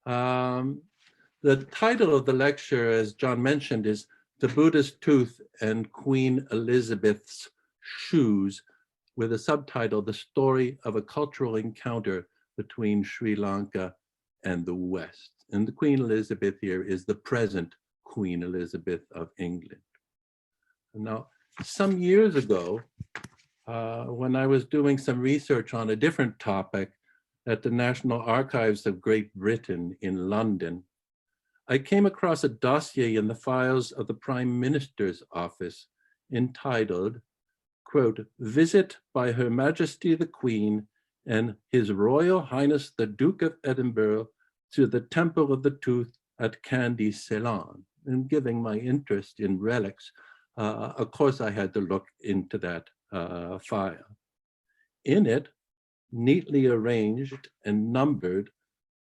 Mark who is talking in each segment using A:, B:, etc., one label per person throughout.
A: Um, the title of the lecture, as John mentioned, is The Buddha's Tooth and Queen Elizabeth's Shoes, with a subtitle, The Story of a Cultural Encounter Between Sri Lanka and the West. And the Queen Elizabeth here is the present Queen Elizabeth of England. Now, some years ago, when I was doing some research on a different topic at the National Archives of Great Britain in London, I came across a dossier in the files of the Prime Minister's office entitled, quote, Visit by Her Majesty the Queen and His Royal Highness the Duke of Edinburgh to the Temple of the Tooth at Kandy, Ceylon. And giving my interest in relics, of course I had to look into that file. In it, neatly arranged and numbered,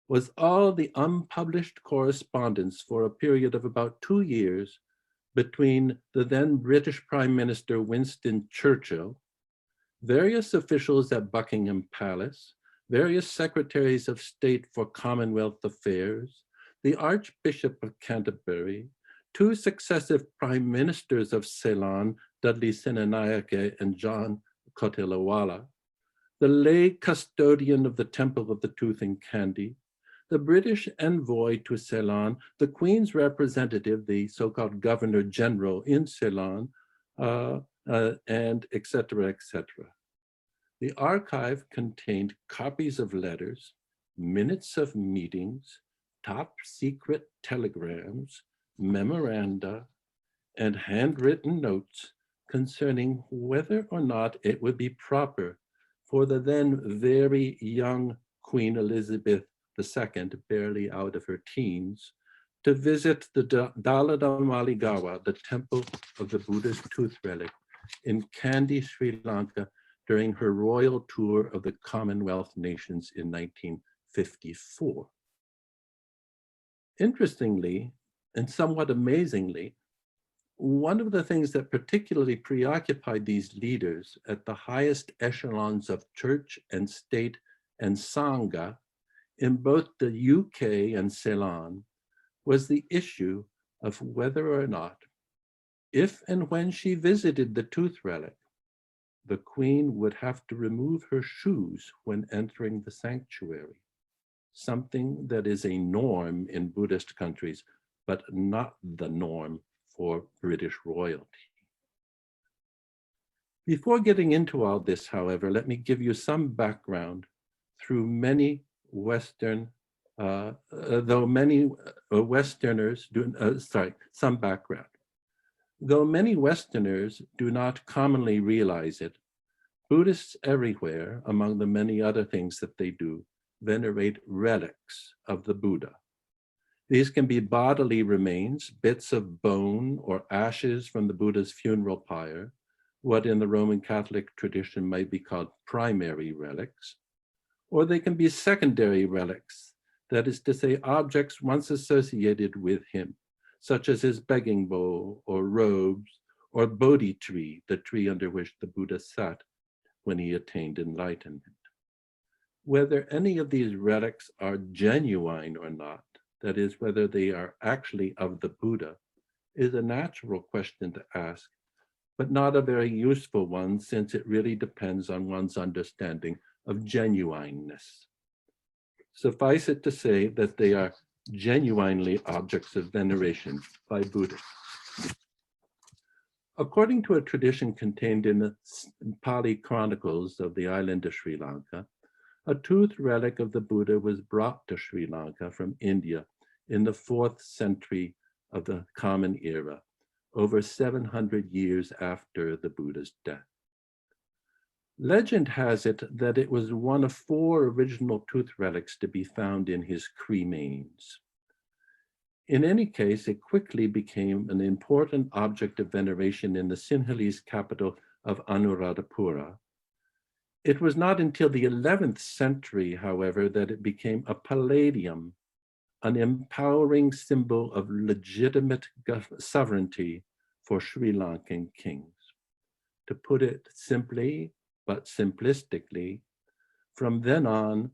A: was all the unpublished correspondence for a period of about 2 years between the then British Prime Minister Winston Churchill, various officials at Buckingham Palace, various secretaries of state for Commonwealth affairs, the Archbishop of Canterbury, 2 successive prime ministers of Ceylon, Dudley Senanayake and John Kotelawala, the lay custodian of the Temple of the Tooth in Kandy, the British envoy to Ceylon, the Queen's representative, the so-called Governor General in Ceylon, and et cetera, et cetera. The archive contained copies of letters, minutes of meetings, top secret telegrams, memoranda, and handwritten notes concerning whether or not it would be proper for the then very young Queen Elizabeth II, barely out of her teens, to visit the Dalada Maligawa, the temple of the Buddha's tooth relic in Kandy, Sri Lanka, during her royal tour of the Commonwealth nations in 1954. Interestingly, and somewhat amazingly, one of the things that particularly preoccupied these leaders at the highest echelons of church and state and Sangha in both the UK and Ceylon was the issue of whether or not, if and when she visited the tooth relic, the Queen would have to remove her shoes when entering the sanctuary, something that is a norm in Buddhist countries, but not the norm for British royalty. Before getting into all this, however, let me give you some background through many Western, though many Westerners do, some background. Though many Westerners do not commonly realize it, Buddhists everywhere, among the many other things that they do, venerate relics of the Buddha. These can be bodily remains, bits of bone or ashes from the Buddha's funeral pyre, what in the Roman Catholic tradition might be called primary relics, or they can be secondary relics, that is to say, objects once associated with him, such as his begging bowl or robes or Bodhi tree, the tree under which the Buddha sat when he attained enlightenment. Whether any of these relics are genuine or not, that is, whether they are actually of the Buddha, is a natural question to ask, but not a very useful one, since it really depends on one's understanding of genuineness. Suffice it to say that they are genuinely objects of veneration by Buddhists. According to a tradition contained in the Pali chronicles of the island of Sri Lanka, a tooth relic of the Buddha was brought to Sri Lanka from India in the 4th century of the Common Era, over 700 years after the Buddha's death. Legend has it that it was one of 4 original tooth relics to be found in his cremains. In any case, it quickly became an important object of veneration in the Sinhalese capital of Anuradhapura. It was not until the 11th century, however, that it became a palladium, an empowering symbol of legitimate sovereignty for Sri Lankan kings. To put it simply, but simplistically, from then on,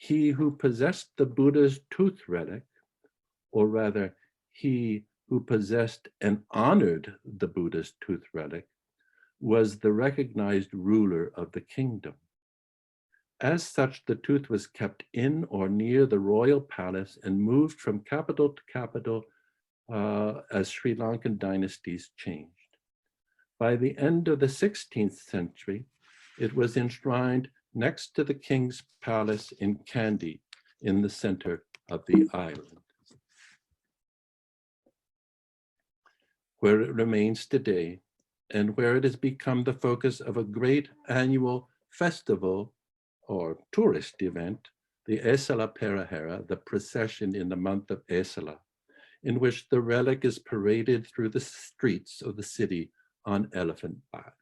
A: he who possessed the Buddha's tooth relic, or rather, he who possessed and honored the Buddha's tooth relic, was the recognized ruler of the kingdom. As such, the tooth was kept in or near the royal palace and moved from capital to capital as Sri Lankan dynasties changed. By the end of the 16th century, it was enshrined next to the king's palace in Kandy, in the center of the island, where it remains today and where it has become the focus of a great annual festival or tourist event, the Esala Perahera, the procession in the month of Esala, in which the relic is paraded through the streets of the city on elephant back.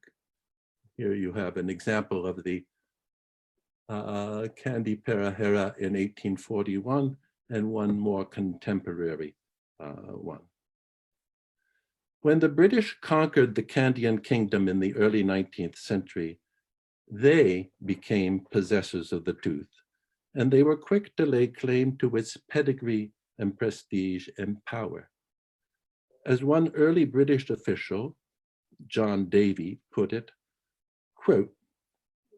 A: Here you have an example of the Kandy Perahera in 1841 and one more contemporary one. When the British conquered the Kandyan kingdom in the early 19th century, they became possessors of the tooth, and they were quick to lay claim to its pedigree and prestige and power. As one early British official, John Davy, put it, quote,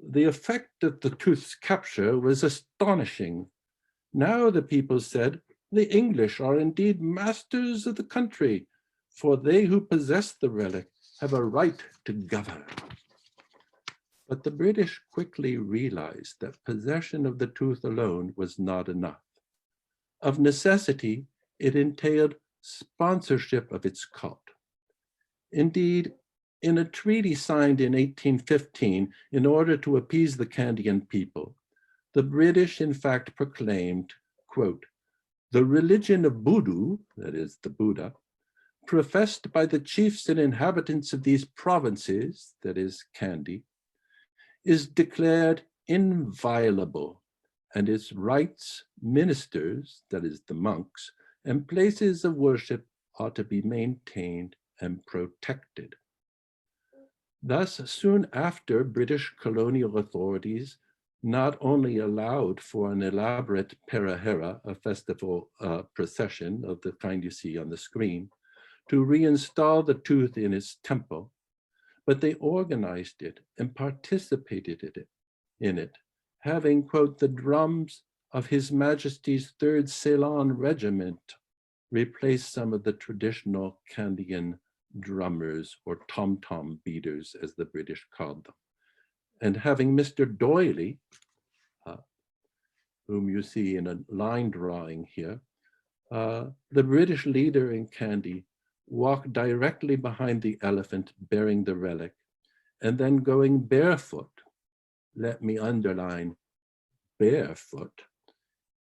A: "The effect of the tooth's capture was astonishing. Now the people said, the English are indeed masters of the country, for they who possess the relic have a right to govern." But the British quickly realized that possession of the tooth alone was not enough. Of necessity, it entailed sponsorship of its cult. Indeed, in a treaty signed in 1815, in order to appease the Kandyan people, the British in fact proclaimed, quote, "The religion of Buddha," that is the Buddha, "professed by the chiefs and inhabitants of these provinces," that is Kandy, "is declared inviolable, and its rites, ministers," that is the monks, "and places of worship ought to be maintained and protected." Thus, soon after, British colonial authorities not only allowed for an elaborate Perahera, a festival procession of the kind you see on the screen, to reinstall the tooth in its temple, but they organized it and participated in it, having, quote, "the drums of His Majesty's 3rd Ceylon Regiment replace some of the traditional Kandyan drummers or tom-tom beaters, as the British called them. And having Mr. Doyley, whom you see in a line drawing here, the British leader in Kandy walked directly behind the elephant bearing the relic, and then going barefoot, let me underline barefoot,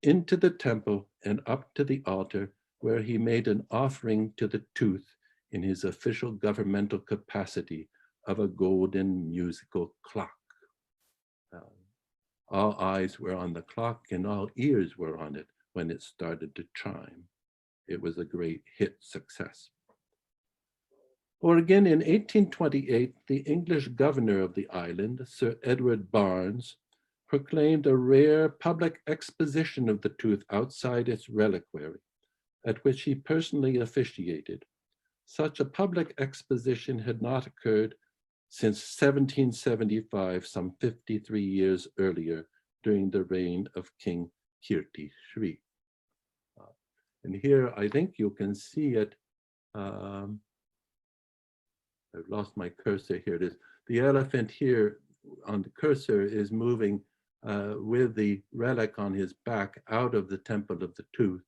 A: into the temple and up to the altar, where he made an offering to the tooth in his official governmental capacity of a golden musical clock. All eyes were on the clock and all ears were on it when it started to chime. It was a great hit success. Or again, in 1828, the English governor of the island, Sir Edward Barnes, proclaimed a rare public exposition of the tooth outside its reliquary, at which he personally officiated. Such a public exposition had not occurred since 1775, some 53 years earlier, during the reign of King Kirti Sri. And here, I think you can see it. I've lost my cursor, here it is. The elephant here on the cursor is moving with the relic on his back out of the Temple of the Tooth.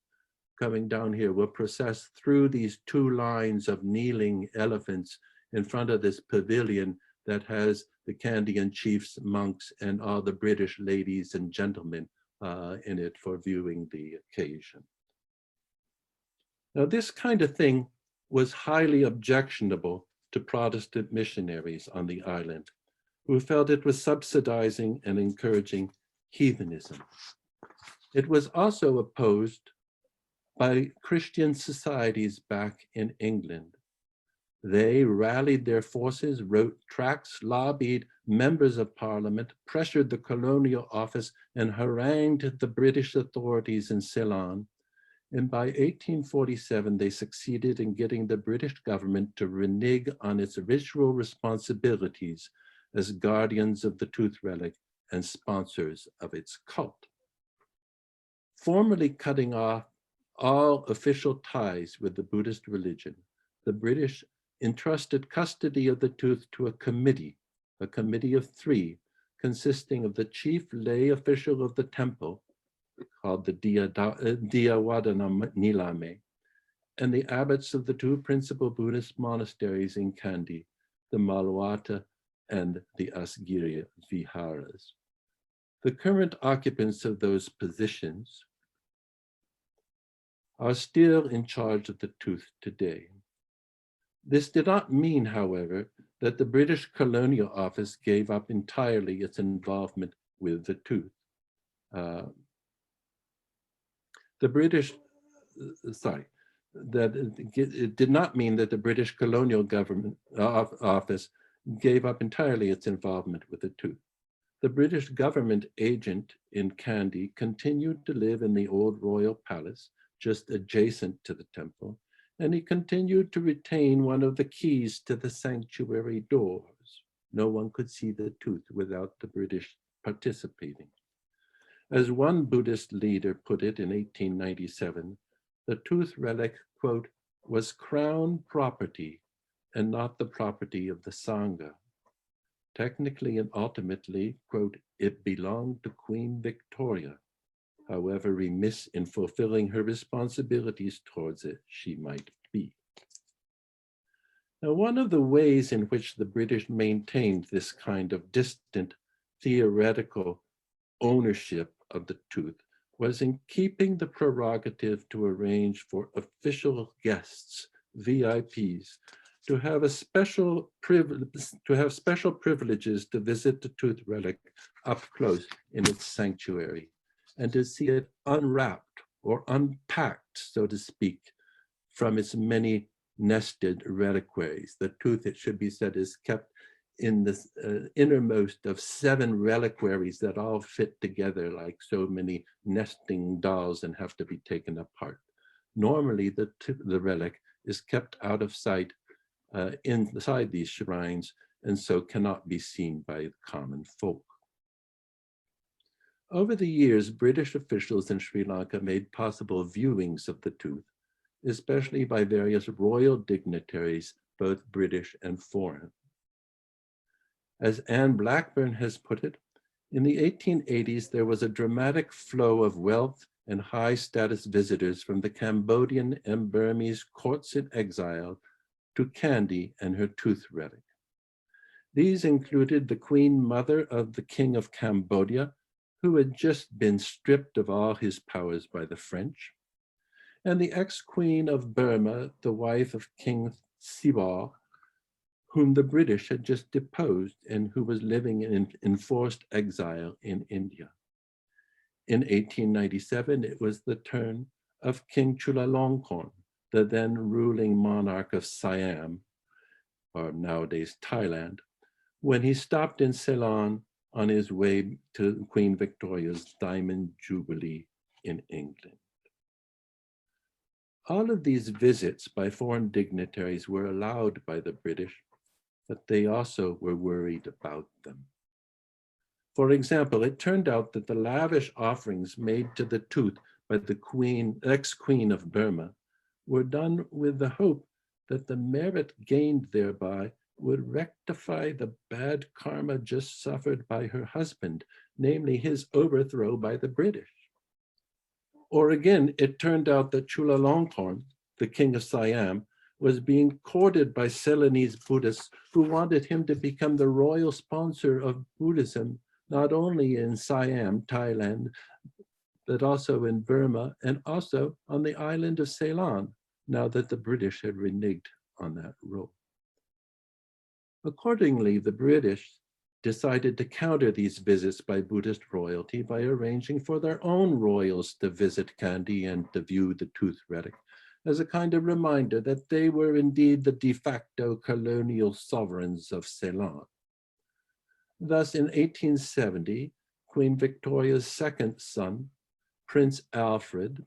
A: Coming down here, will process through these two lines of kneeling elephants in front of this pavilion that has the Kandyan chiefs, monks, and all the British ladies and gentlemen in it for viewing the occasion. Now, this kind of thing was highly objectionable to Protestant missionaries on the island, who felt it was subsidizing and encouraging heathenism. It was also opposed by Christian societies back in England. They rallied their forces, wrote tracts, lobbied members of parliament, pressured the colonial office, and harangued the British authorities in Ceylon. And by 1847, they succeeded in getting the British government to renege on its ritual responsibilities as guardians of the tooth relic and sponsors of its cult. Formally cutting off all official ties with the Buddhist religion, the British entrusted custody of the tooth to a committee of 3, consisting of the chief lay official of the temple, called the Diyawadana Nilame, and the abbots of the 2 principal Buddhist monasteries in Kandy, the Malwata and the Asgiri Viharas. The current occupants of those positions are still in charge of the tooth today. This did not mean, however, that the British Colonial Office gave up entirely its involvement with the tooth. It did not mean that the British Colonial Government Office gave up entirely its involvement with the tooth. The British government agent in Kandy continued to live in the old royal palace, just adjacent to the temple, and he continued to retain one of the keys to the sanctuary doors. No one could see the tooth without the British participating. As one Buddhist leader put it in 1897, the tooth relic, quote, was crown property and not the property of the Sangha. Technically and ultimately, quote, it belonged to Queen Victoria, however remiss in fulfilling her responsibilities towards it she might be. Now, one of the ways in which the British maintained this kind of distant theoretical ownership of the tooth was in keeping the prerogative to arrange for official guests, VIPs, to have special privileges to visit the tooth relic up close in its sanctuary, and to see it unwrapped or unpacked, so to speak, from its many nested reliquaries. The tooth, it should be said, is kept in the innermost of 7 reliquaries that all fit together like so many nesting dolls and have to be taken apart. Normally, the relic is kept out of sight inside these shrines, and so cannot be seen by common folk. Over the years, British officials in Sri Lanka made possible viewings of the tooth, especially by various royal dignitaries, both British and foreign. As Anne Blackburn has put it, in the 1880s, there was a dramatic flow of wealth and high status visitors from the Cambodian and Burmese courts in exile to Kandy and her tooth relic. These included the Queen Mother of the King of Cambodia, who had just been stripped of all his powers by the French, and the ex-Queen of Burma, the wife of King Sibal, whom the British had just deposed and who was living in enforced exile in India. In 1897, it was the turn of King Chulalongkorn, the then ruling monarch of Siam, or nowadays Thailand, when he stopped in Ceylon on his way to Queen Victoria's Diamond Jubilee in England. All of these visits by foreign dignitaries were allowed by the British, but they also were worried about them. For example, it turned out that the lavish offerings made to the tooth by the ex-Queen of Burma were done with the hope that the merit gained thereby would rectify the bad karma just suffered by her husband, namely his overthrow by the British. Or again, it turned out that Chulalongkorn, the king of Siam, was being courted by Ceylonese Buddhists who wanted him to become the royal sponsor of Buddhism, not only in Siam, Thailand, but also in Burma and also on the island of Ceylon, now that the British had reneged on that role. Accordingly, the British decided to counter these visits by Buddhist royalty by arranging for their own royals to visit Kandy and to view the tooth relic, as a kind of reminder that they were indeed the de facto colonial sovereigns of Ceylon. Thus, in 1870, Queen Victoria's second son, Prince Alfred,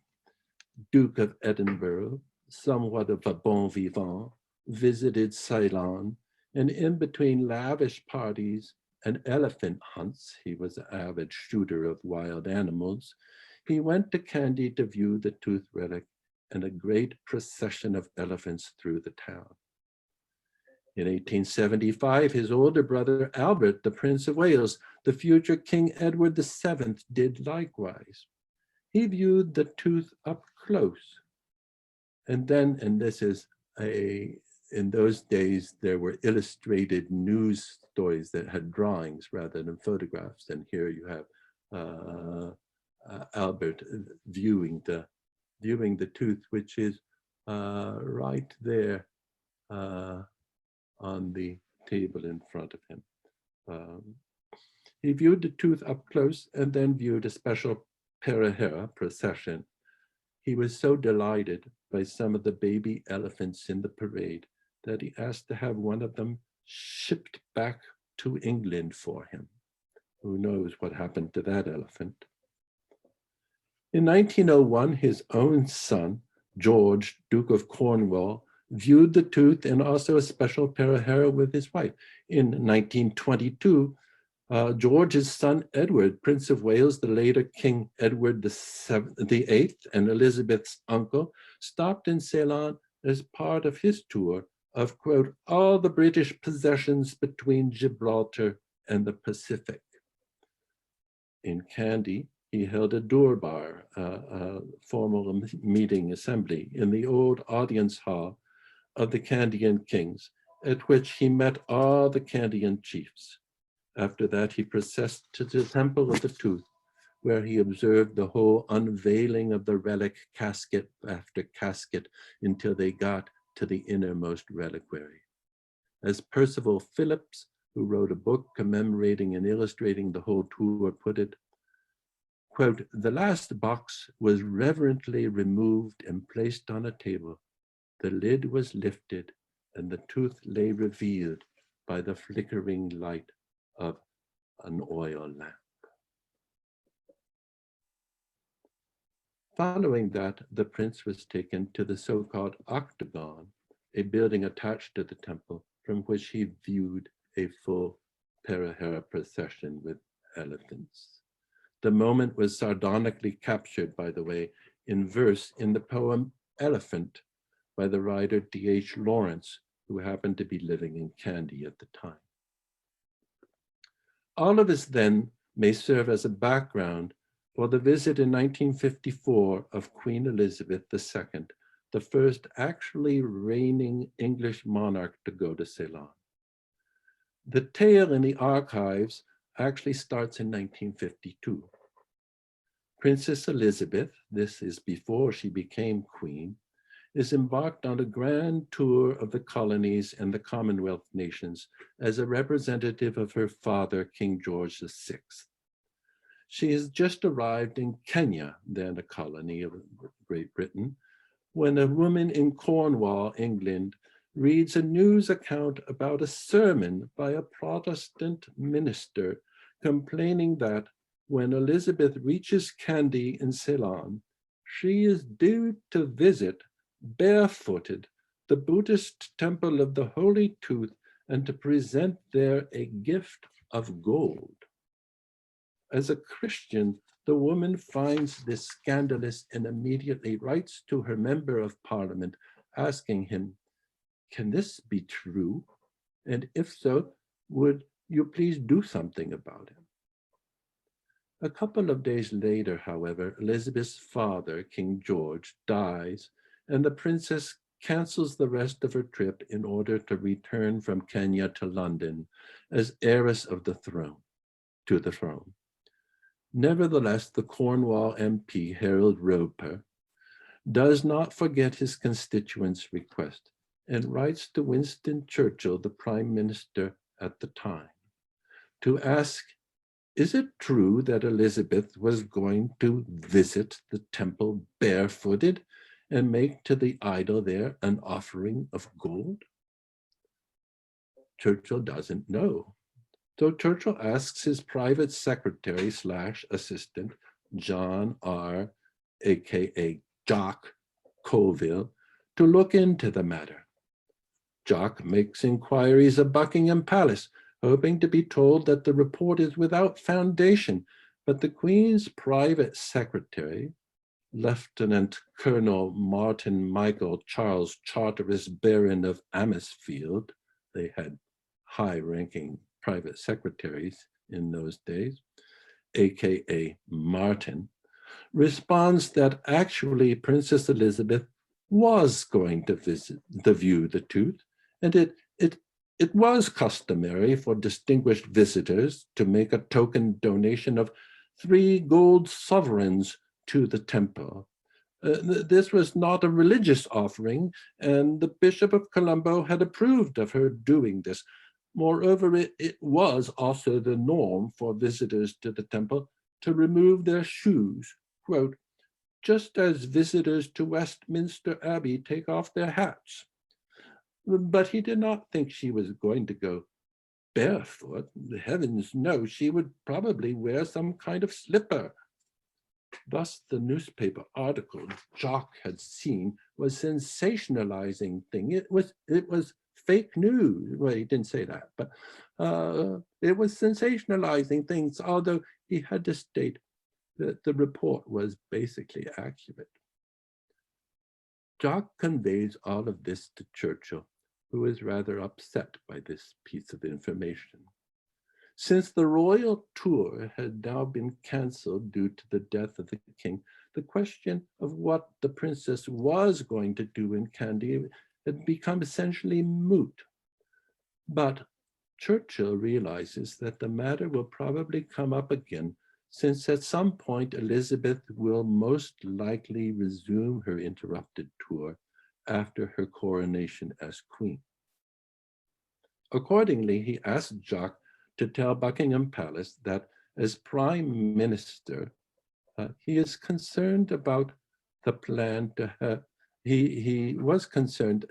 A: Duke of Edinburgh, somewhat of a bon vivant, visited Ceylon, and in between lavish parties and elephant hunts, he was an avid shooter of wild animals, he went to Kandy to view the tooth relic and a great procession of elephants through the town. In 1875, his older brother Albert, the Prince of Wales, the future King Edward VII, did likewise. He viewed the tooth up close. And then, and this is in those days, there were illustrated news stories that had drawings rather than photographs. And here you have Albert viewing the tooth, which is right there on the table in front of him. He viewed the tooth up close and then viewed a special Perahera procession. He was so delighted by some of the baby elephants in the parade that he asked to have one of them shipped back to England for him. Who knows what happened to that elephant? In 1901, his own son, George, Duke of Cornwall, viewed the tooth and also a special Perahera with his wife. In 1922, George's son, Edward, Prince of Wales, the later King Edward VIII, and Elizabeth's uncle, stopped in Ceylon as part of his tour of, quote, all the British possessions between Gibraltar and the Pacific. In Kandy, he held a durbar, a formal meeting assembly in the old audience hall of the Kandyan kings, at which he met all the Kandyan chiefs. After that, he processed to the Temple of the Tooth, where he observed the whole unveiling of the relic casket after casket until they got to the innermost reliquary. As Percival Phillips, who wrote a book commemorating and illustrating the whole tour, put it, quote, the last box was reverently removed and placed on a table. The lid was lifted and the tooth lay revealed by the flickering light of an oil lamp. Following that, the prince was taken to the so-called octagon, a building attached to the temple from which he viewed a full Perahera procession with elephants. The moment was sardonically captured, by the way, in verse in the poem Elephant by the writer D.H. Lawrence, who happened to be living in Kandy at the time. All of this then may serve as a background for the visit in 1954 of Queen Elizabeth II, the first actually reigning English monarch to go to Ceylon. The tale in the archives actually starts in 1952. Princess Elizabeth, this is before she became queen, is embarked on a grand tour of the colonies and the Commonwealth nations as a representative of her father, King George VI. She has just arrived in Kenya, then a colony of Great Britain, when a woman in Cornwall, England, reads a news account about a sermon by a Protestant minister complaining that when Elizabeth reaches Kandy in Ceylon, she is due to visit barefooted the Buddhist temple of the Holy Tooth and to present there a gift of gold. As a Christian, the woman finds this scandalous and immediately writes to her member of parliament asking him, can this be true? And if so, would you please do something about it? A couple of days later, however, Elizabeth's father, King George, dies, and the princess cancels the rest of her trip in order to return from Kenya to London as heiress of the throne, to the throne. Nevertheless, the Cornwall MP, Harold Roper, does not forget his constituents' request and writes to Winston Churchill, the Prime Minister at the time, to ask, is it true that Elizabeth was going to visit the temple barefooted? and make to the idol there an offering of gold? Churchill doesn't know. So Churchill asks his private secretary / assistant, John R., aka Jock Colville, to look into the matter. Jock makes inquiries of Buckingham Palace, hoping to be told that the report is without foundation, but the Queen's private secretary, Lieutenant Colonel Martin Michael Charles Charteris, Baron of Amersfield, they had high-ranking private secretaries in those days, aka Martin, responds that actually Princess Elizabeth was going to view the tooth, and it was customary for distinguished visitors to make a token donation of 3 gold sovereigns to the temple. This was not a religious offering, and the Bishop of Colombo had approved of her doing this. Moreover, it was also the norm for visitors to the temple to remove their shoes, quote, just as visitors to Westminster Abbey take off their hats. But he did not think she was going to go barefoot. Heavens no, she would probably wear some kind of slipper. Thus, the newspaper article Jock had seen was sensationalizing thing. It was fake news. Well, he didn't say that, but it was sensationalizing things, although he had to state that the report was basically accurate. Jock conveys all of this to Churchill, who is rather upset by this piece of information. Since the royal tour had now been cancelled due to the death of the king, the question of what the princess was going to do in Kandy had become essentially moot. But Churchill realizes that the matter will probably come up again, since at some point Elizabeth will most likely resume her interrupted tour after her coronation as queen. Accordingly, he asked Jock to tell Buckingham Palace that as Prime Minister, he is concerned about the plan to have, he is concerned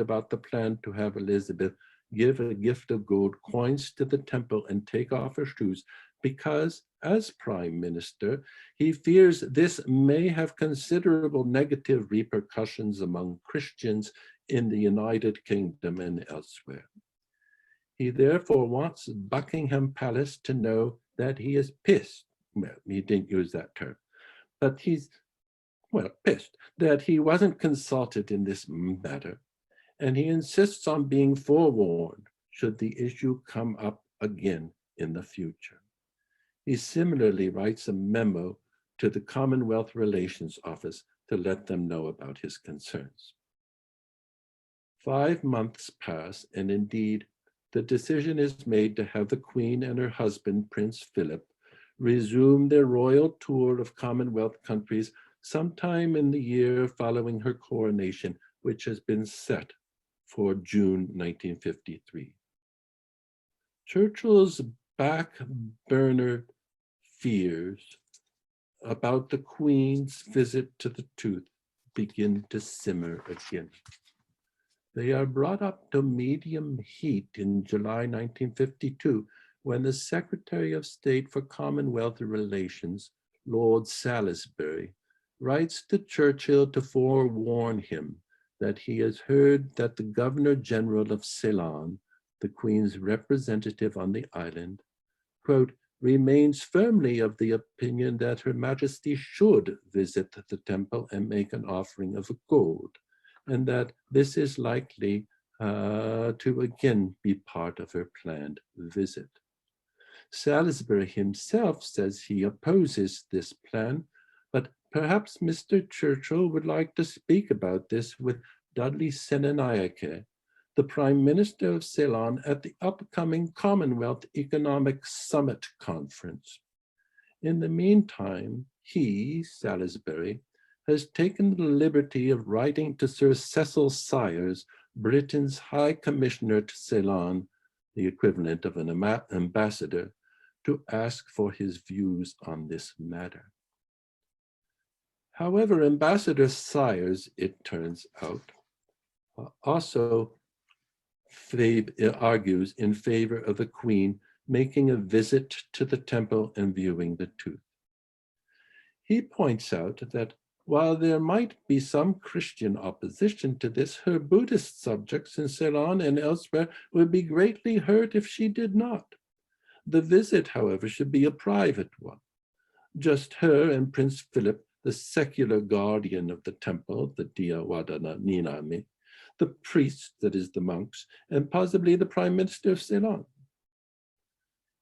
A: about the plan to have Elizabeth give a gift of gold coins to the temple and take off her shoes, because as Prime Minister, he fears this may have considerable negative repercussions among Christians in the United Kingdom and elsewhere. He therefore wants Buckingham Palace to know that he is pissed. Well, he didn't use that term, but he's, well, pissed that he wasn't consulted in this matter, and he insists on being forewarned should the issue come up again in the future. He similarly writes a memo to the Commonwealth Relations Office to let them know about his concerns. 5 months pass, and indeed, the decision is made to have the Queen and her husband, Prince Philip, resume their royal tour of Commonwealth countries sometime in the year following her coronation, which has been set for June 1953. Churchill's back-burner fears about the Queen's visit to the tooth begin to simmer again. They are brought up to medium heat in July 1952, when the Secretary of State for Commonwealth Relations, Lord Salisbury, writes to Churchill to forewarn him that he has heard that the Governor-General of Ceylon, the Queen's representative on the island, quote, remains firmly of the opinion that Her Majesty should visit the temple and make an offering of gold, and that this is likely to again be part of her planned visit. Salisbury himself says he opposes this plan, but perhaps Mr. Churchill would like to speak about this with Dudley Senanayake, the Prime Minister of Ceylon, at the upcoming Commonwealth Economic Summit Conference. In the meantime, he, Salisbury, has taken the liberty of writing to Sir Cecil Sayers, Britain's High Commissioner to Ceylon, the equivalent of an ambassador, to ask for his views on this matter. However, Ambassador Sires, it turns out, also argues in favor of the Queen making a visit to the temple and viewing the tooth. He points out that while there might be some Christian opposition to this, her Buddhist subjects in Ceylon and elsewhere would be greatly hurt if she did not. The visit, however, should be a private one. Just her and Prince Philip, the secular guardian of the temple, the Diyawadana Niname, the priests, that is the monks, and possibly the Prime Minister of Ceylon.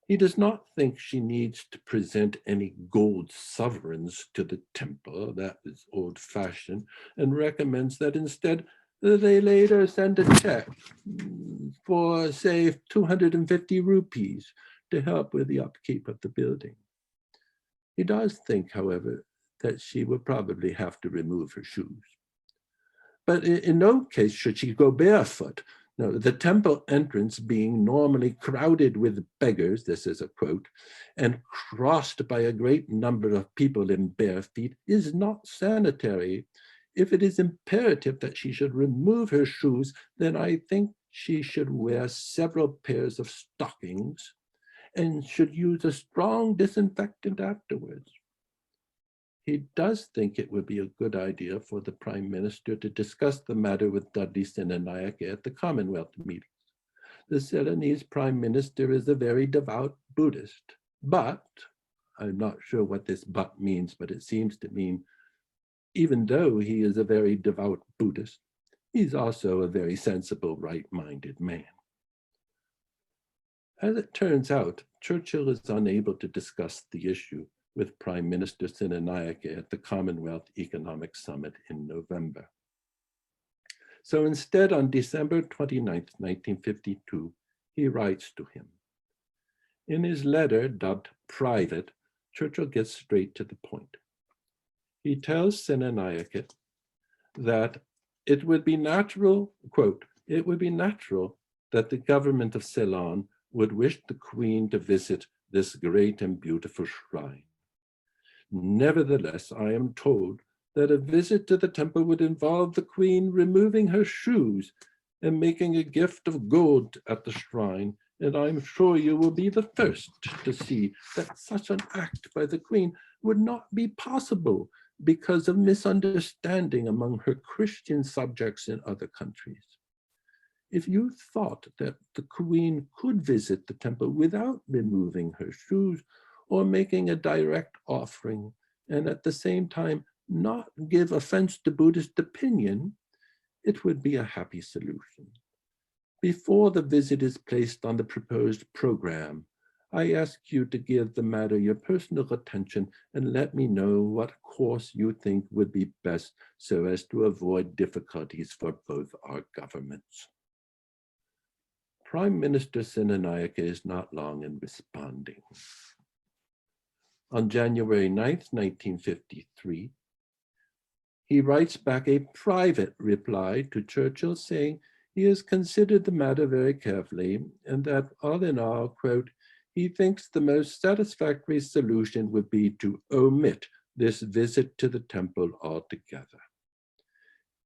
A: He does not think she needs to present any gold sovereigns to the temple, that is old-fashioned, and recommends that instead they later send a check for, say, 250 rupees to help with the upkeep of the building. He does think, however, that she will probably have to remove her shoes. But in no case should she go barefoot. No, the temple entrance being normally crowded with beggars, this is a quote, and crossed by a great number of people in bare feet is not sanitary. If it is imperative that she should remove her shoes, then I think she should wear several pairs of stockings and should use a strong disinfectant afterwards. He does think it would be a good idea for the Prime Minister to discuss the matter with Dudley Senanayake at the Commonwealth meetings. The Ceylonese Prime Minister is a very devout Buddhist, but, I'm not sure what this but means, but it seems to mean, even though he is a very devout Buddhist, he's also a very sensible, right-minded man. As it turns out, Churchill is unable to discuss the issue with Prime Minister Senanayake at the Commonwealth Economic Summit in November. So instead, on December 29, 1952, he writes to him. In his letter, dubbed Private, Churchill gets straight to the point. He tells Senanayake that it would be natural, quote, it would be natural that the government of Ceylon would wish the Queen to visit this great and beautiful shrine. Nevertheless, I am told that a visit to the temple would involve the Queen removing her shoes and making a gift of gold at the shrine, and I'm sure you will be the first to see that such an act by the Queen would not be possible because of misunderstanding among her Christian subjects in other countries. If you thought that the Queen could visit the temple without removing her shoes or making a direct offering, and at the same time not give offense to Buddhist opinion, it would be a happy solution. Before the visit is placed on the proposed program, I ask you to give the matter your personal attention and let me know what course you think would be best so as to avoid difficulties for both our governments. Prime Minister Senanayake is not long in responding. On January 9th, 1953, he writes back a private reply to Churchill saying he has considered the matter very carefully and that all in all, quote, he thinks the most satisfactory solution would be to omit this visit to the temple altogether.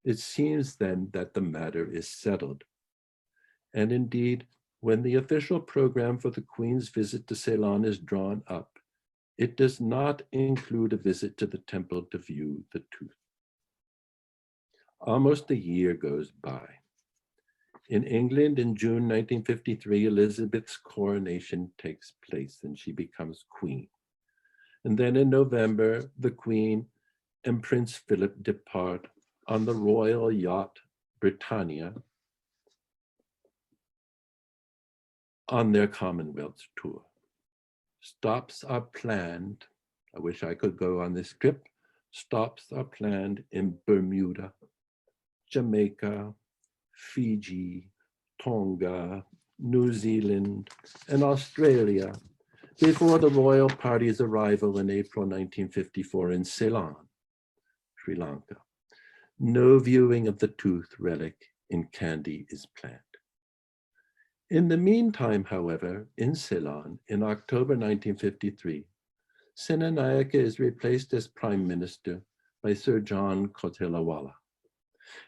A: It seems then that the matter is settled. And indeed, when the official program for the Queen's visit to Ceylon is drawn up, it does not include a visit to the temple to view the tooth. Almost a year goes by. In England, in June 1953, Elizabeth's coronation takes place and she becomes queen. And then in November, the Queen and Prince Philip depart on the royal yacht Britannia on their Commonwealth tour. Stops are planned. I wish I could go on this trip. Stops are planned in Bermuda, Jamaica, Fiji, Tonga, New Zealand, and Australia before the royal party's arrival in April 1954 in Ceylon, Sri Lanka. No viewing of the tooth relic in Kandy is planned. In the meantime, however, in Ceylon, in October 1953, Senanayake is replaced as prime minister by Sir John Kotelawala.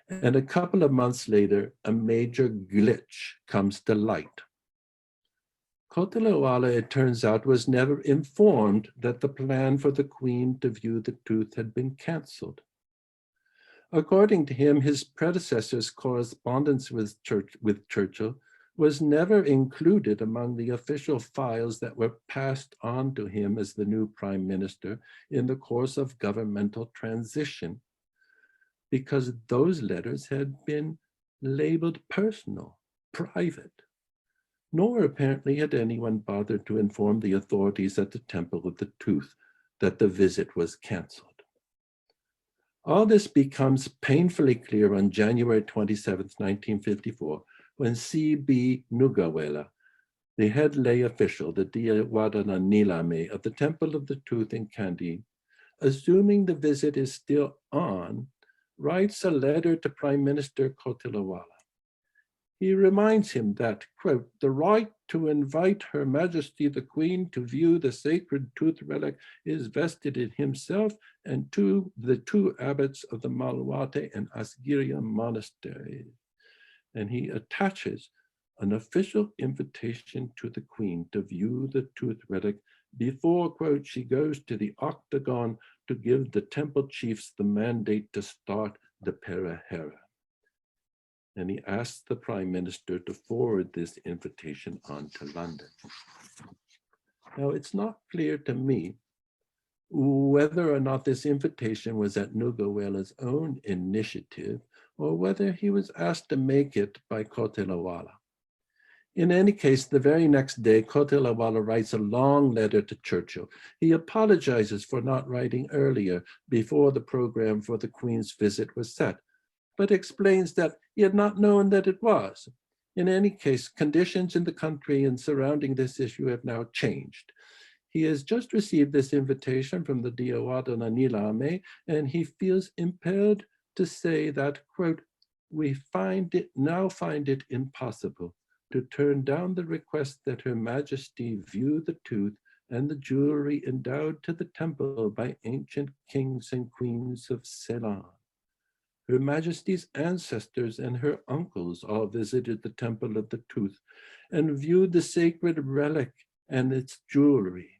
A: And a couple of months later, a major glitch comes to light. Kotelawala, it turns out, was never informed that the plan for the Queen to view the tooth had been cancelled. According to him, his predecessor's correspondence with Churchill was never included among the official files that were passed on to him as the new prime minister in the course of governmental transition, because those letters had been labeled personal, private. Nor apparently had anyone bothered to inform the authorities at the Temple of the Tooth that the visit was canceled. All this becomes painfully clear on January 27, 1954, when C.B. Nugawela, the head lay official, the Diyawadana Nilame of the Temple of the Tooth in Kandy, assuming the visit is still on, writes a letter to Prime Minister Kotelawala. He reminds him that, quote, the right to invite Her Majesty the Queen to view the sacred tooth relic is vested in himself and the two abbots of the Malwate and Asgiriya monasteries. And he attaches an official invitation to the Queen to view the tooth relic before, quote, she goes to the octagon to give the temple chiefs the mandate to start the Perahera. And he asked the Prime Minister to forward this invitation on to London. Now, it's not clear to me whether or not this invitation was at Nugawela's own initiative or whether he was asked to make it by Kotelawala. In any case, the very next day, Kotelawala writes a long letter to Churchill. He apologizes for not writing earlier, before the program for the Queen's visit was set, but explains that he had not known that it was. In any case, conditions in the country and surrounding this issue have now changed. He has just received this invitation from the Diyawadana Nilame, and he feels impelled to say that, quote, we now find it impossible to turn down the request that Her Majesty view the tooth and the jewelry endowed to the temple by ancient kings and queens of Ceylon. Her Majesty's ancestors and her uncles all visited the Temple of the Tooth and viewed the sacred relic and its jewelry.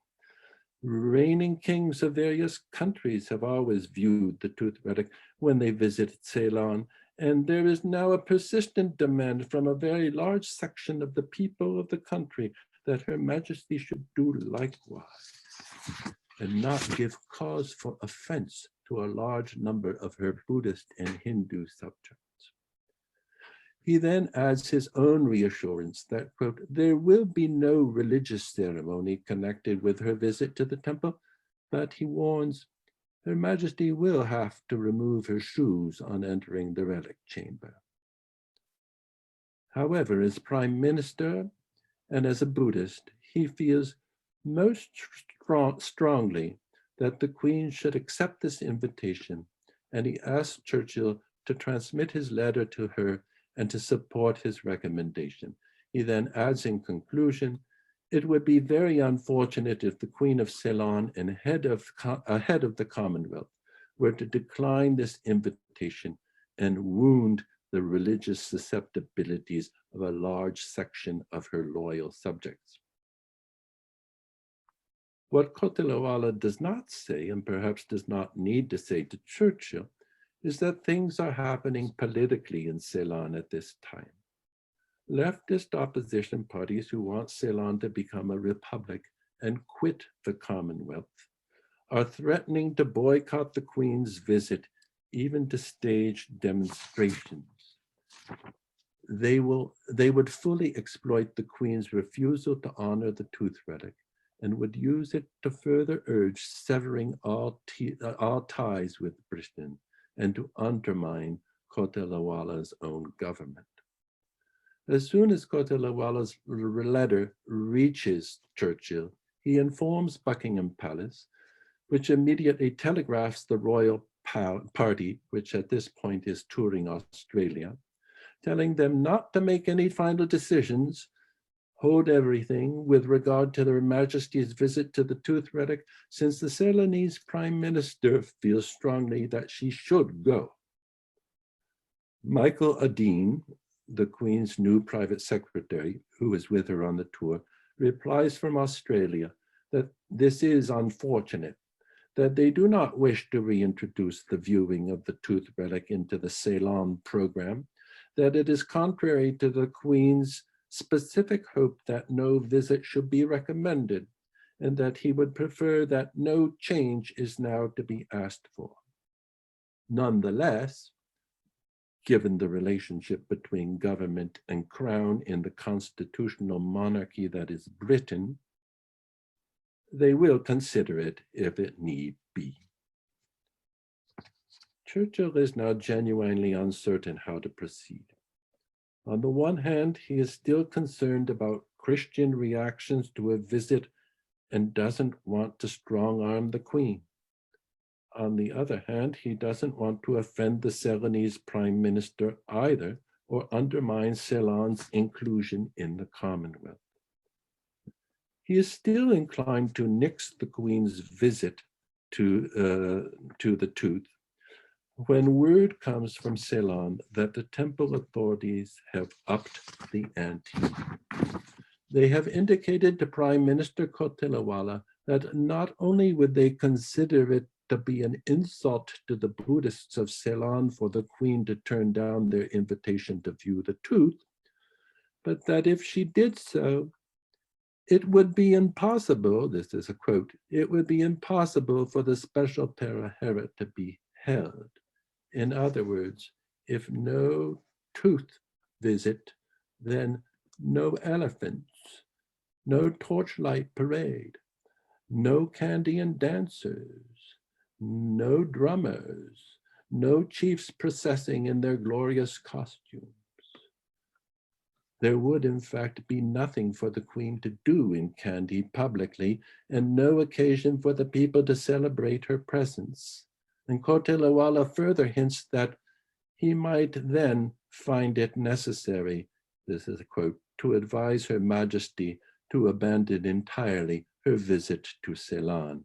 A: Reigning kings of various countries have always viewed the tooth relic when they visited Ceylon, and there is now a persistent demand from a very large section of the people of the country that Her Majesty should do likewise and not give cause for offense to a large number of her Buddhist and Hindu subjects. He then adds his own reassurance that, quote, there will be no religious ceremony connected with her visit to the temple, but he warns, Her Majesty will have to remove her shoes on entering the relic chamber. However, as Prime Minister and as a Buddhist, he feels most strongly that the Queen should accept this invitation, and he asked Churchill to transmit his letter to her and to support his recommendation. He then adds in conclusion, it would be very unfortunate if the Queen of Ceylon and head of the Commonwealth were to decline this invitation and wound the religious susceptibilities of a large section of her loyal subjects. What Kotelawala does not say, and perhaps does not need to say to Churchill, is that things are happening politically in Ceylon at this time. Leftist opposition parties who want Ceylon to become a republic and quit the Commonwealth are threatening to boycott the Queen's visit, even to stage demonstrations. They would fully exploit the Queen's refusal to honor the tooth relic and would use it to further urge severing all ties with Britain and to undermine Kotelawala's own government. As soon as Kotelawala's letter reaches Churchill, he informs Buckingham Palace, which immediately telegraphs the royal party, which at this point is touring Australia, telling them not to make any final decisions Hold everything with regard to Her Majesty's visit to the tooth relic, since the Ceylonese Prime Minister feels strongly that she should go. Michael Adine, the Queen's new private secretary, who is with her on the tour, replies from Australia that this is unfortunate, that they do not wish to reintroduce the viewing of the tooth relic into the Ceylon program, that it is contrary to the Queen's specific hope that no visit should be recommended, and that he would prefer that no change is now to be asked for. Nonetheless, given the relationship between government and crown in the constitutional monarchy that is Britain, they will consider it if it need be. Churchill is now genuinely uncertain how to proceed. On the one hand, he is still concerned about Christian reactions to a visit and doesn't want to strong-arm the Queen. On the other hand, he doesn't want to offend the Ceylonese Prime Minister either, or undermine Ceylon's inclusion in the Commonwealth. He is still inclined to nix the Queen's visit to the tooth when word comes from Ceylon that the temple authorities have upped the ante. They have indicated to Prime Minister Kotelawala that not only would they consider it to be an insult to the Buddhists of Ceylon for the Queen to turn down their invitation to view the tooth, but that if she did so, it would be impossible, this is a quote, it would be impossible for the special Perahera to be held. In other words, if no tooth visit, then no elephants, no torchlight parade, no candy and dancers, no drummers, no chiefs processing in their glorious costumes. There would, in fact, be nothing for the Queen to do in Kandy publicly, and no occasion for the people to celebrate her presence. And Kotelawala further hints that he might then find it necessary, this is a quote, to advise Her Majesty to abandon entirely her visit to Ceylon,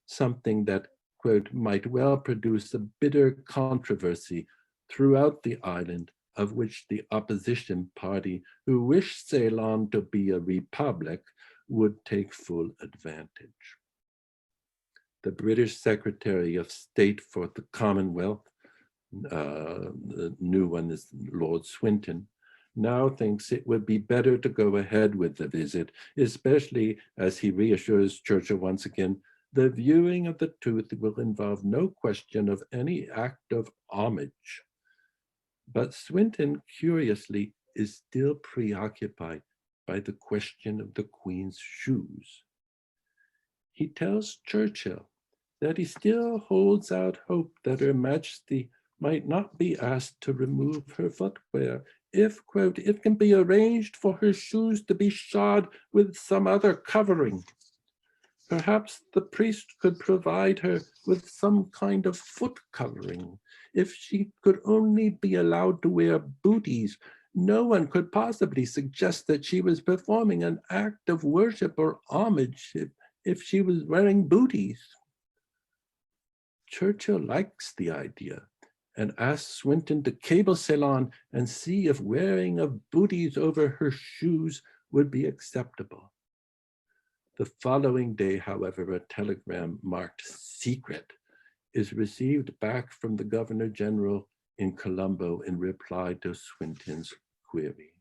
A: something that, quote, might well produce a bitter controversy throughout the island, of which the opposition party, who wished Ceylon to be a republic, would take full advantage. The British Secretary of State for the Commonwealth, the new one is Lord Swinton, now thinks it would be better to go ahead with the visit, especially as he reassures Churchill once again, the viewing of the tooth will involve no question of any act of homage. But Swinton, curiously, is still preoccupied by the question of the Queen's shoes. He tells Churchill that he still holds out hope that Her Majesty might not be asked to remove her footwear if, quote, it can be arranged for her shoes to be shod with some other covering. Perhaps the priest could provide her with some kind of foot covering. If she could only be allowed to wear booties, no one could possibly suggest that she was performing an act of worship or homage if she was wearing booties. Churchill likes the idea and asks Swinton to cable Ceylon and see if wearing of booties over her shoes would be acceptable. The following day, however, a telegram marked secret is received back from the Governor General in Colombo in reply to Swinton's query.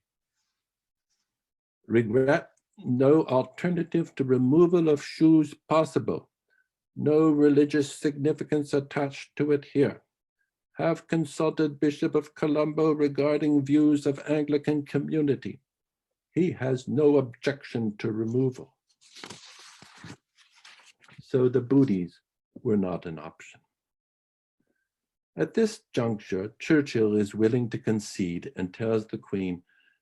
A: Regret, no alternative to removal of shoes possible. No religious significance attached to it here. Have consulted Bishop of Colombo regarding views of Anglican community. He has no objection to removal. So the booties were not an option. At this juncture, Churchill is willing to concede and tells the Queen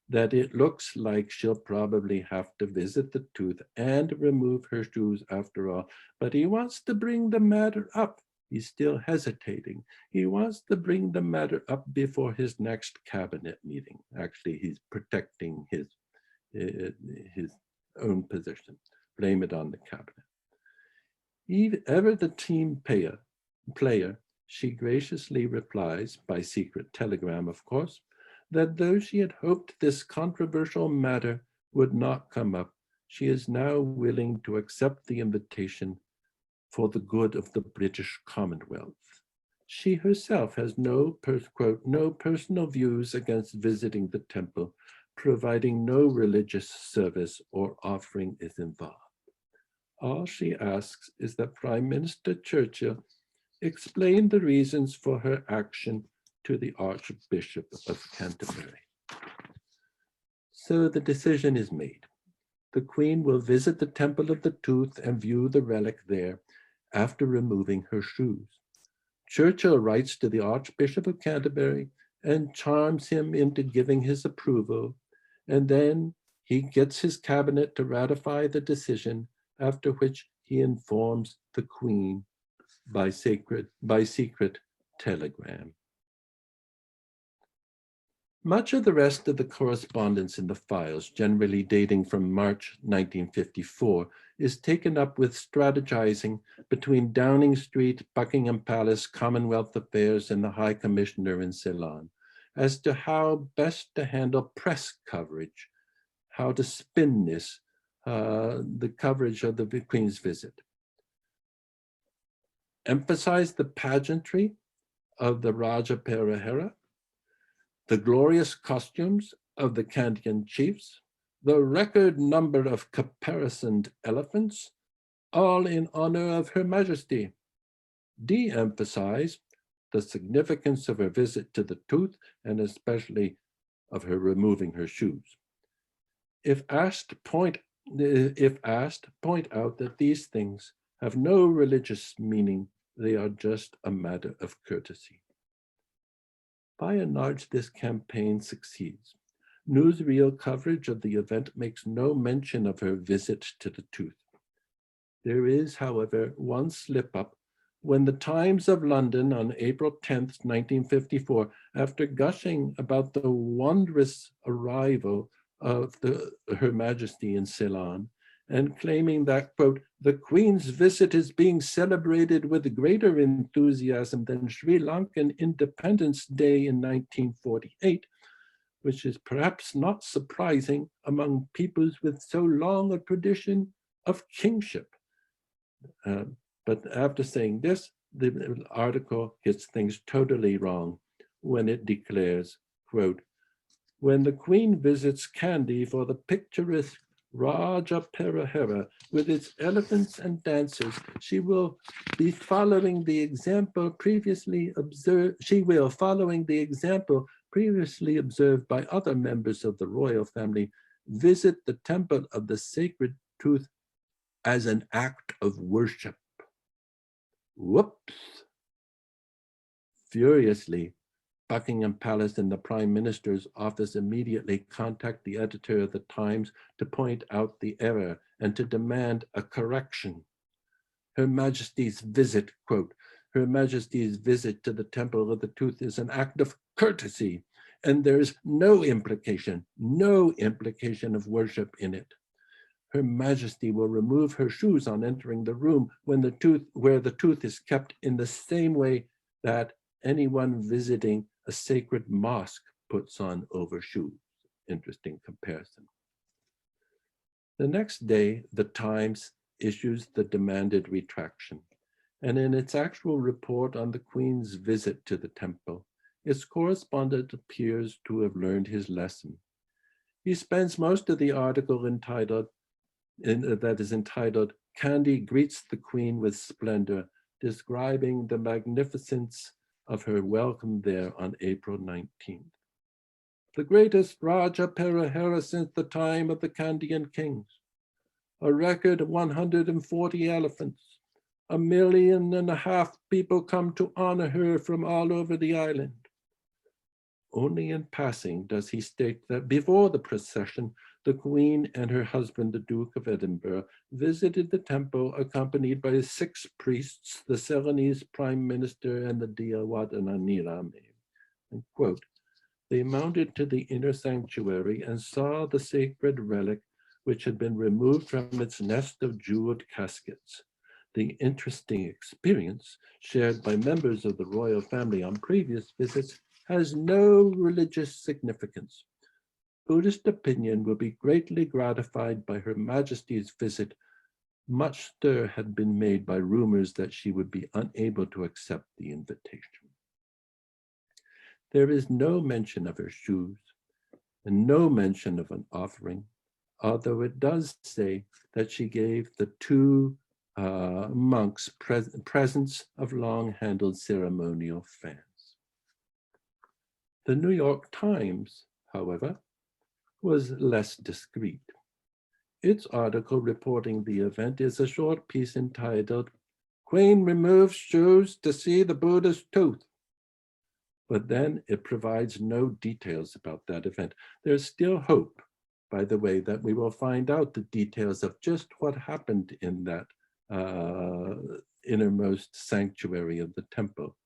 A: that it looks like she'll probably have to visit the tooth and remove her shoes after all, but he wants to bring the matter up. He's still hesitating. He wants to bring the matter up before his next cabinet meeting. Actually, he's protecting his his own position, blame it on the cabinet. Ever the team player, she graciously replies, by secret telegram of course, that though she had hoped this controversial matter would not come up, she is now willing to accept the invitation for the good of the British Commonwealth. She herself has no personal views against visiting the temple, providing no religious service or offering is involved. All she asks is that Prime Minister Churchill explain the reasons for her action to the Archbishop of Canterbury. So the decision is made. The Queen will visit the Temple of the Tooth and view the relic there after removing her shoes. Churchill writes to the Archbishop of Canterbury and charms him into giving his approval, and then he gets his cabinet to ratify the decision, after which he informs the Queen by secret telegram. Much of the rest of the correspondence in the files, generally dating from March 1954, is taken up with strategizing between Downing Street, Buckingham Palace, Commonwealth Affairs, and the High Commissioner in Ceylon as to how best to handle press coverage, how to spin this, the coverage of the Queen's visit. Emphasize the pageantry of the Raja Perahera, the glorious costumes of the Kandyan chiefs, the record number of caparisoned elephants, all in honor of Her Majesty. De-emphasize the significance of her visit to the Tooth, and especially of her removing her shoes. If asked, point out that these things have no religious meaning, they are just a matter of courtesy. By and large, this campaign succeeds. Newsreel coverage of the event makes no mention of her visit to the Tooth. There is, however, one slip-up when the Times of London on April 10th, 1954, after gushing about the wondrous arrival of Her Majesty in Ceylon, and claiming that, quote, the Queen's visit is being celebrated with greater enthusiasm than Sri Lankan Independence Day in 1948, which is perhaps not surprising among peoples with so long a tradition of kingship. But after saying this, the article gets things totally wrong when it declares, quote, when the Queen visits Kandy for the picturesque Raja Perahera with its elephants and dancers, she will be following the example previously observed. Previously observed by other members of the royal family, visit the temple of the sacred tooth as an act of worship. Whoops. Furiously, Buckingham Palace and the Prime Minister's office immediately contact the editor of the Times to point out the error and to demand a correction. Her Majesty's visit, quote, Her Majesty's visit to the Temple of the Tooth is an act of courtesy, and there is no implication of worship in it. Her Majesty will remove her shoes on entering the room where the tooth is kept, in the same way that anyone visiting a sacred mosque puts on overshoes. Interesting comparison. The next day, the Times issues the demanded retraction, and in its actual report on the Queen's visit to the temple, its correspondent appears to have learned his lesson. He spends most of the article entitled Kandy Greets the Queen with Splendor, describing the magnificence of her welcome there on April 19th. The greatest Raja Perahera since the time of the Kandyan kings. A record of 140 elephants. 1.5 million people come to honor her from all over the island. Only in passing does he state that before the procession, the Queen and her husband, the Duke of Edinburgh, visited the temple accompanied by 6 priests, the Ceylonese Prime Minister, and the Diawadananirame. And quote, they mounted to the inner sanctuary and saw the sacred relic which had been removed from its nest of jeweled caskets. The interesting experience shared by members of the royal family on previous visits has no religious significance. Buddhist opinion will be greatly gratified by Her Majesty's visit. Much stir had been made by rumors that she would be unable to accept the invitation. There is no mention of her shoes and no mention of an offering, although it does say that she gave the two monks presents of long-handled ceremonial fans. The New York Times, however, was less discreet. Its article reporting the event is a short piece entitled, "Queen Removes Shoes to See the Buddha's Tooth." But then it provides no details about that event. There's still hope, by the way, that we will find out the details of just what happened in that innermost sanctuary of the temple,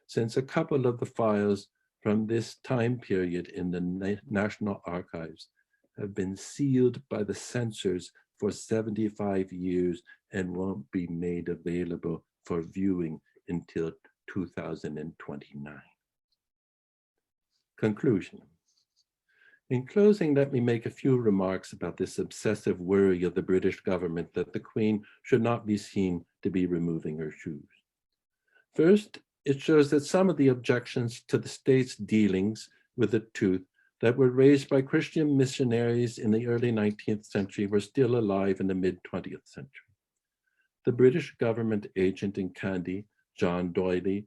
A: since a couple of the files from this time period in the National Archives have been sealed by the censors for 75 years and won't be made available for viewing until 2029. Conclusion. In closing, let me make a few remarks about this obsessive worry of the British government that the Queen should not be seen to be removing her shoes. First, it shows that some of the objections to the state's dealings with the tooth that were raised by Christian missionaries in the early 19th century were still alive in the mid-20th century. The British government agent in Kandy, John Doyley,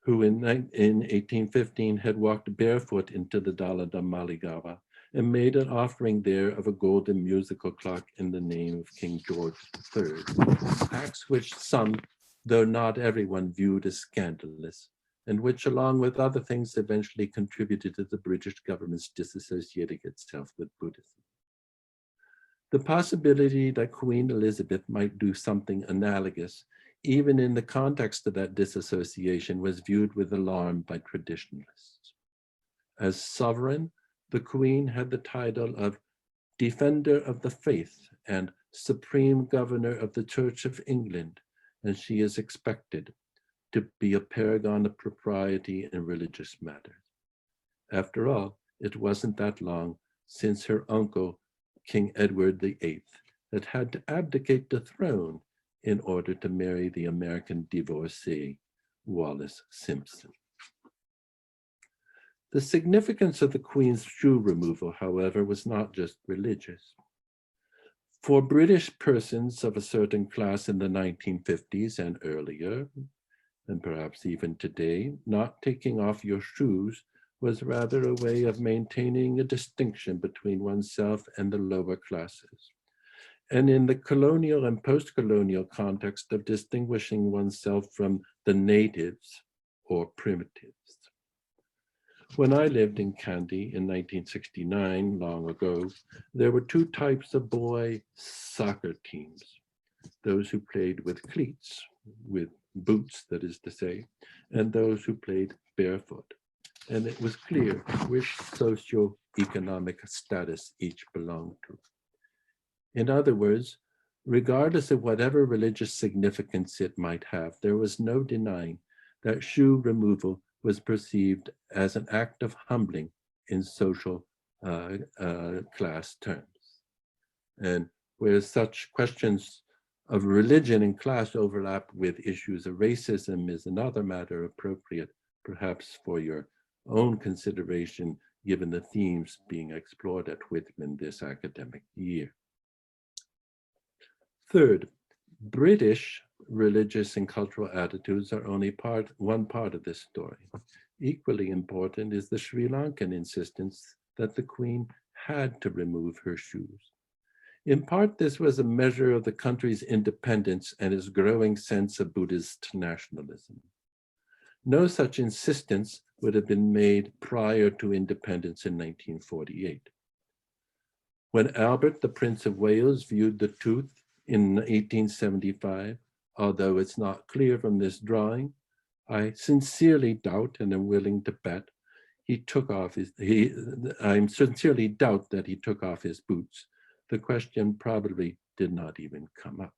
A: who in 1815 had walked barefoot into the Dalada Maligawa and made an offering there of a golden musical clock in the name of King George III, acts which some, though not everyone, viewed as scandalous, and which, along with other things, eventually contributed to the British government's disassociating itself with Buddhism. The possibility that Queen Elizabeth might do something analogous, even in the context of that disassociation, was viewed with alarm by traditionalists. As sovereign, the Queen had the title of Defender of the Faith and Supreme Governor of the Church of England, and she is expected to be a paragon of propriety in religious matters. After all, it wasn't that long since her uncle, King Edward VIII, had to abdicate the throne in order to marry the American divorcee, Wallis Simpson. The significance of the Queen's shoe removal, however, was not just religious. For British persons of a certain class in the 1950s and earlier, and perhaps even today, not taking off your shoes was rather a way of maintaining a distinction between oneself and the lower classes, and in the colonial and post-colonial context of distinguishing oneself from the natives or primitives. When I lived in Kandy in 1969, long ago, there were two types of boy soccer teams: those who played with cleats, with boots, that is to say, and those who played barefoot. And it was clear which socioeconomic status each belonged to. In other words, regardless of whatever religious significance it might have, there was no denying that shoe removal was perceived as an act of humbling in social class terms. And where such questions of religion and class overlap with issues of racism is another matter appropriate, perhaps for your own consideration, given the themes being explored at Whitman this academic year. Third, British religious and cultural attitudes are only one part of this story. Equally important is the Sri Lankan insistence that the Queen had to remove her shoes. In part, this was a measure of the country's independence and its growing sense of Buddhist nationalism. No such insistence would have been made prior to independence in 1948. When Albert, the Prince of Wales, viewed the tooth in 1875, although it's not clear from this drawing, I sincerely doubt and am willing to bet he took off his, I sincerely doubt that he took off his boots. The question probably did not even come up.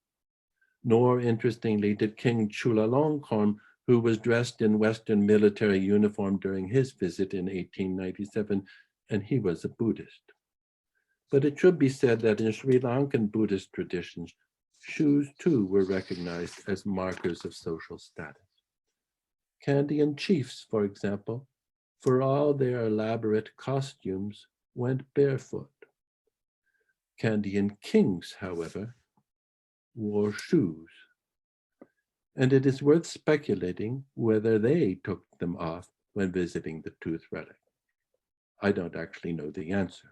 A: Nor, interestingly, did King Chulalongkorn, who was dressed in Western military uniform during his visit in 1897, and he was a Buddhist. But it should be said that in Sri Lankan Buddhist traditions, shoes too were recognized as markers of social status. Kandyan chiefs, for example, for all their elaborate costumes, went barefoot. Kandyan kings, however, wore shoes. And it is worth speculating whether they took them off when visiting the tooth relic. I don't actually know the answer.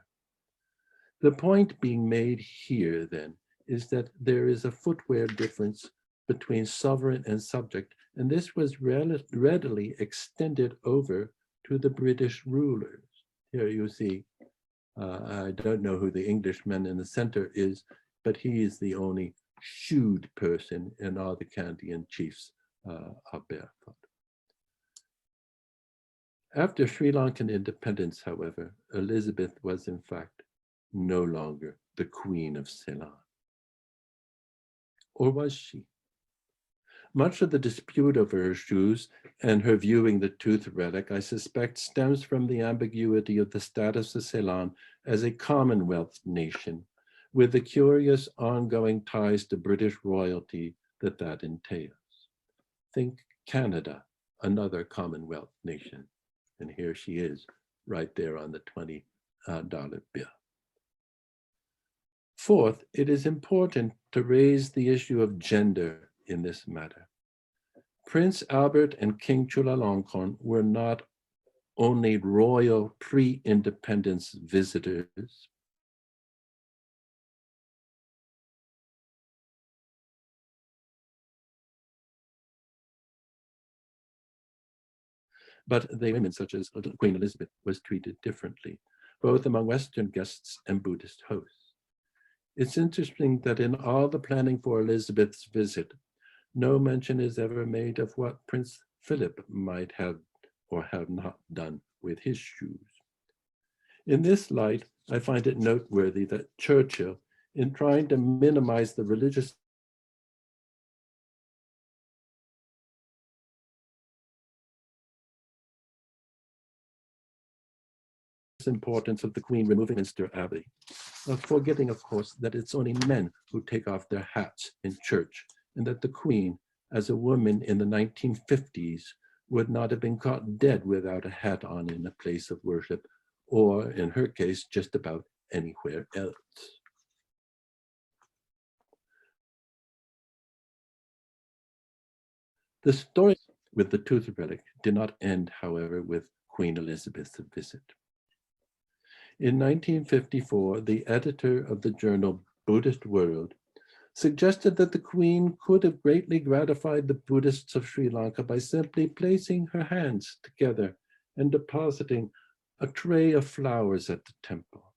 A: The point being made here, then, is that there is a footwear difference between sovereign and subject, and this was readily extended over to the British rulers. Here you see, I don't know who the Englishman in the center is, but he is the only shoed person, and all the Kandyan chiefs are barefoot. After Sri Lankan independence, however, Elizabeth was in fact no longer the Queen of Ceylon. Or was she? Much of the dispute over her shoes and her viewing the tooth relic, I suspect, stems from the ambiguity of the status of Ceylon as a Commonwealth nation, with the curious ongoing ties to British royalty that entails. Think Canada, another Commonwealth nation. And here she is, right there on the $20 bill. Fourth, it is important to raise the issue of gender in this matter. Prince Albert and King Chulalongkorn were not only royal pre-independence visitors, but they women such as Queen Elizabeth was treated differently, both among Western guests and Buddhist hosts. It's interesting that in all the planning for Elizabeth's visit, no mention is ever made of what Prince Philip might have or have not done with his shoes. In this light, I find it noteworthy that Churchill, in trying to minimize the religious importance of the Queen removing Minster Abbey, forgetting, of course, that it's only men who take off their hats in church, and that the Queen, as a woman in the 1950s, would not have been caught dead without a hat on in a place of worship, or in her case, just about anywhere else. The story with the tooth relic did not end, however, with Queen Elizabeth's visit. In 1954, the editor of the journal Buddhist World suggested that the Queen could have greatly gratified the Buddhists of Sri Lanka by simply placing her hands together and depositing a tray of flowers at the temple.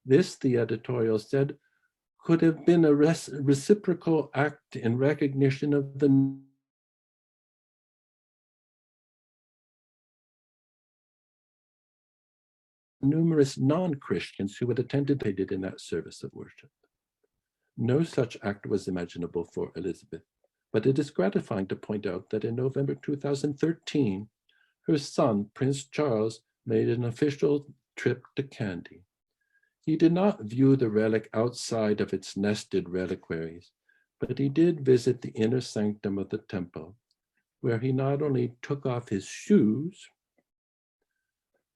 A: This, the editorial said, could have been a reciprocal act in recognition of the numerous non-Christians who had attended in that service of worship. No such act was imaginable for Elizabeth, but it is gratifying to point out that in November 2013, her son, Prince Charles, made an official trip to Kandy. He did not view the relic outside of its nested reliquaries, but he did visit the inner sanctum of the temple, where he not only took off his shoes,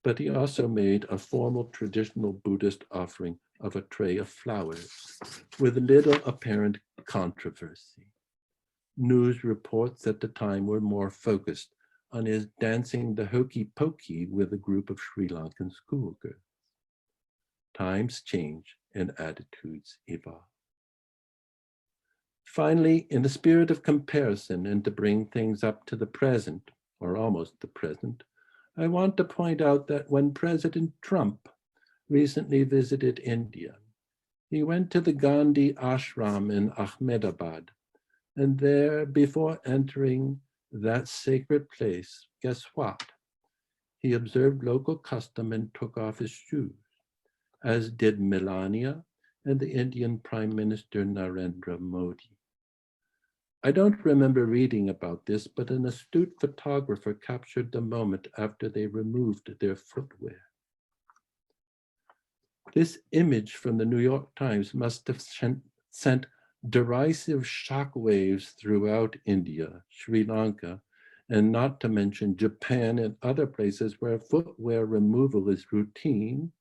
A: but he also made a formal traditional Buddhist offering of a tray of flowers with little apparent controversy. News reports at the time were more focused on his dancing the hokey pokey with a group of Sri Lankan schoolgirls. Times change and attitudes evolve. Finally, in the spirit of comparison and to bring things up to the present, or almost the present, I want to point out that when President Trump recently visited India, he went to the Gandhi ashram in Ahmedabad, and there, before entering that sacred place, guess what? He observed local custom and took off his shoes, as did Melania and the Indian Prime Minister Narendra Modi. I don't remember reading about this, but an astute photographer captured the moment after they removed their footwear. This image from the New York Times must have sent derisive shockwaves throughout India, Sri Lanka, and not to mention Japan and other places where footwear removal is routine,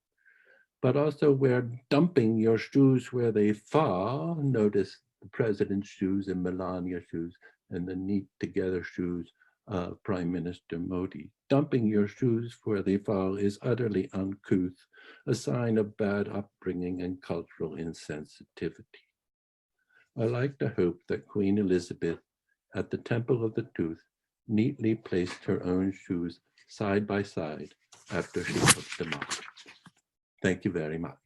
A: but also where dumping your shoes where they fall, notice the president's shoes and Melania's shoes and the neat together shoes of Prime Minister Modi. Dumping your shoes where they fall is utterly uncouth, a sign of bad upbringing and cultural insensitivity. I like to hope that Queen Elizabeth at the Temple of the Tooth neatly placed her own shoes side by side after she took them off. Thank you very much.